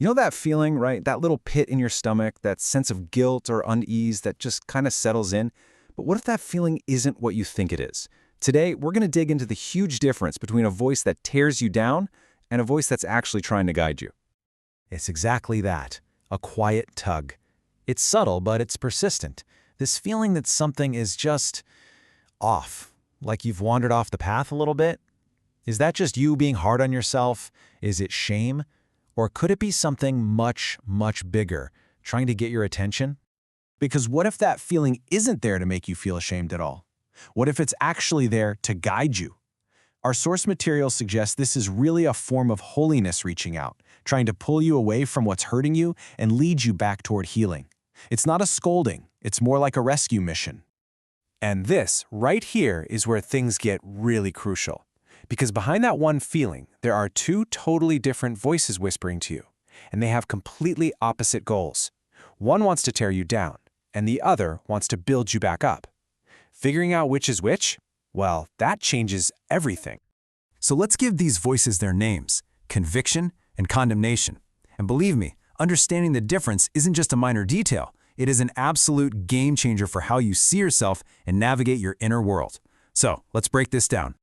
You know that feeling, right? That little pit in your stomach, that sense of guilt or unease that just kind of settles in? But what if that feeling isn't what you think it is? Today, we're going to dig into the huge difference between a voice that tears you down and a voice that's actually trying to guide you. It's exactly that, a quiet tug. It's subtle, but it's persistent. This feeling that something is just off, like you've wandered off the path a little bit. Is that just you being hard on yourself? Is it shame? Or could it be something much, much bigger, trying to get your attention? Because what if that feeling isn't there to make you feel ashamed at all? What if it's actually there to guide you? Our source material suggests this is really a form of holiness reaching out, trying to pull you away from what's hurting you and lead you back toward healing. It's not a scolding, it's more like a rescue mission. And this, right here, is where things get really crucial. Because behind that one feeling, there are two totally different voices whispering to you, and they have completely opposite goals. One wants to tear you down, and the other wants to build you back up. Figuring out which is which? Well, that changes everything. So let's give these voices their names: conviction and condemnation. And believe me, understanding the difference isn't just a minor detail. It is an absolute game changer for how you see yourself and navigate your inner world. So let's break this down.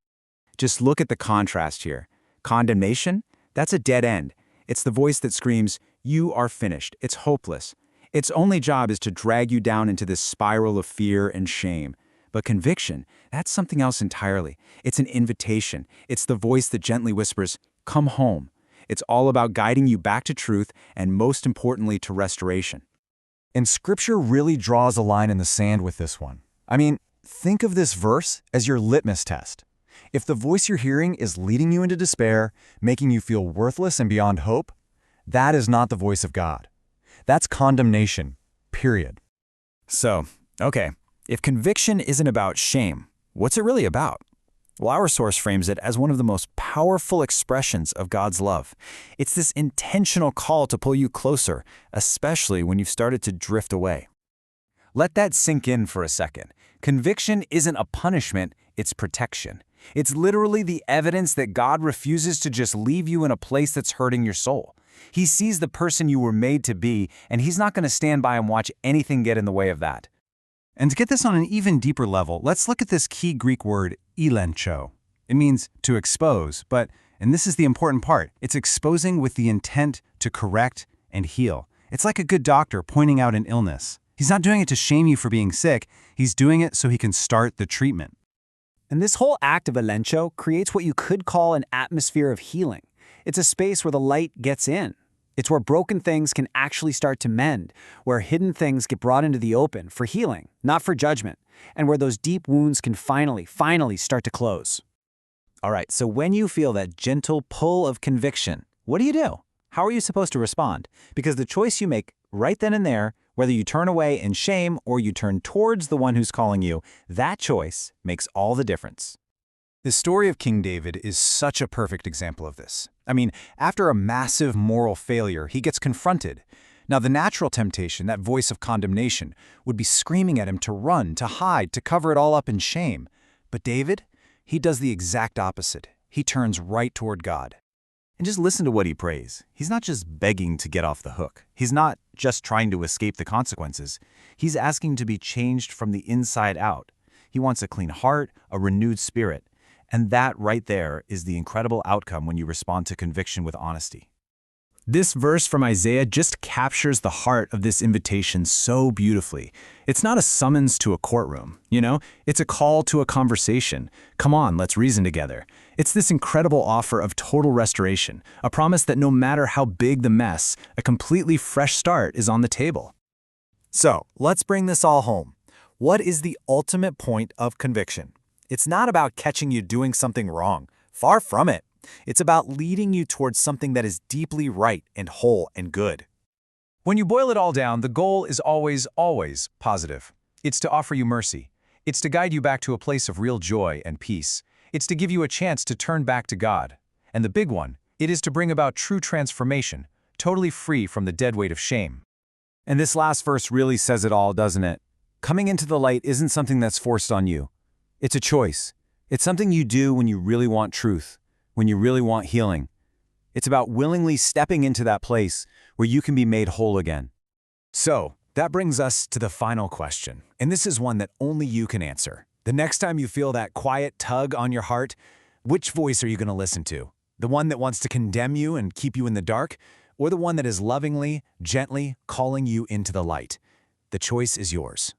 Just look at the contrast here. Condemnation? That's a dead end. It's the voice that screams, "You are finished. It's hopeless." Its only job is to drag you down into this spiral of fear and shame. But conviction, that's something else entirely. It's an invitation. It's the voice that gently whispers, "Come home." It's all about guiding you back to truth and, most importantly, to restoration. And Scripture really draws a line in the sand with this one. I mean, think of this verse as your litmus test. If the voice you're hearing is leading you into despair, making you feel worthless and beyond hope, that is not the voice of God. That's condemnation, period. So, okay, if conviction isn't about shame, what's it really about? Well, our source frames it as one of the most powerful expressions of God's love. It's this intentional call to pull you closer, especially when you've started to drift away. Let that sink in for a second. Conviction isn't a punishment, it's protection. It's literally the evidence that God refuses to just leave you in a place that's hurting your soul. He sees the person you were made to be, and He's not going to stand by and watch anything get in the way of that. And to get this on an even deeper level, let's look at this key Greek word, elencho. It means to expose, but, and this is the important part, it's exposing with the intent to correct and heal. It's like a good doctor pointing out an illness. He's not doing it to shame you for being sick, he's doing it so he can start the treatment. And this whole act of elencho creates what you could call an atmosphere of healing. It's a space where the light gets in. It's where broken things can actually start to mend, where hidden things get brought into the open for healing, not for judgment, and where those deep wounds can finally start to close. All right, so when you feel that gentle pull of conviction, what do? How are you supposed to respond? Because the choice you make right then and there, whether you turn away in shame or you turn towards the one who's calling you, that choice makes all the difference. The story of King David is such a perfect example of this. I mean, after a massive moral failure, he gets confronted. Now, the natural temptation, that voice of condemnation, would be screaming at him to run, to hide, to cover it all up in shame. But David, he does the exact opposite. He turns right toward God. And just listen to what he prays. He's not just begging to get off the hook. He's not just trying to escape the consequences. He's asking to be changed from the inside out. He wants a clean heart, a renewed spirit. And that right there is the incredible outcome when you respond to conviction with honesty. This verse from Isaiah just captures the heart of this invitation so beautifully. It's not a summons to a courtroom, It's a call to a conversation. Come on, let's reason together. It's this incredible offer of total restoration, a promise that no matter how big the mess, a completely fresh start is on the table. So, let's bring this all home. What is the ultimate point of conviction? It's not about catching you doing something wrong. Far from it. It's about leading you towards something that is deeply right and whole and good. When you boil it all down, the goal is always positive. It's to offer you mercy. It's to guide you back to a place of real joy and peace. It's to give you a chance to turn back to God. And the big one, it is to bring about true transformation, totally free from the dead weight of shame. And this last verse really says it all, doesn't it? Coming into the light isn't something that's forced on you. It's a choice. It's something you do when you really want truth, when you really want healing. It's about willingly stepping into that place where you can be made whole again. So, that brings us to the final question, and this is one that only you can answer. The next time you feel that quiet tug on your heart, which voice are you going to listen to? The one that wants to condemn you and keep you in the dark, or the one that is lovingly, gently calling you into the light? The choice is yours.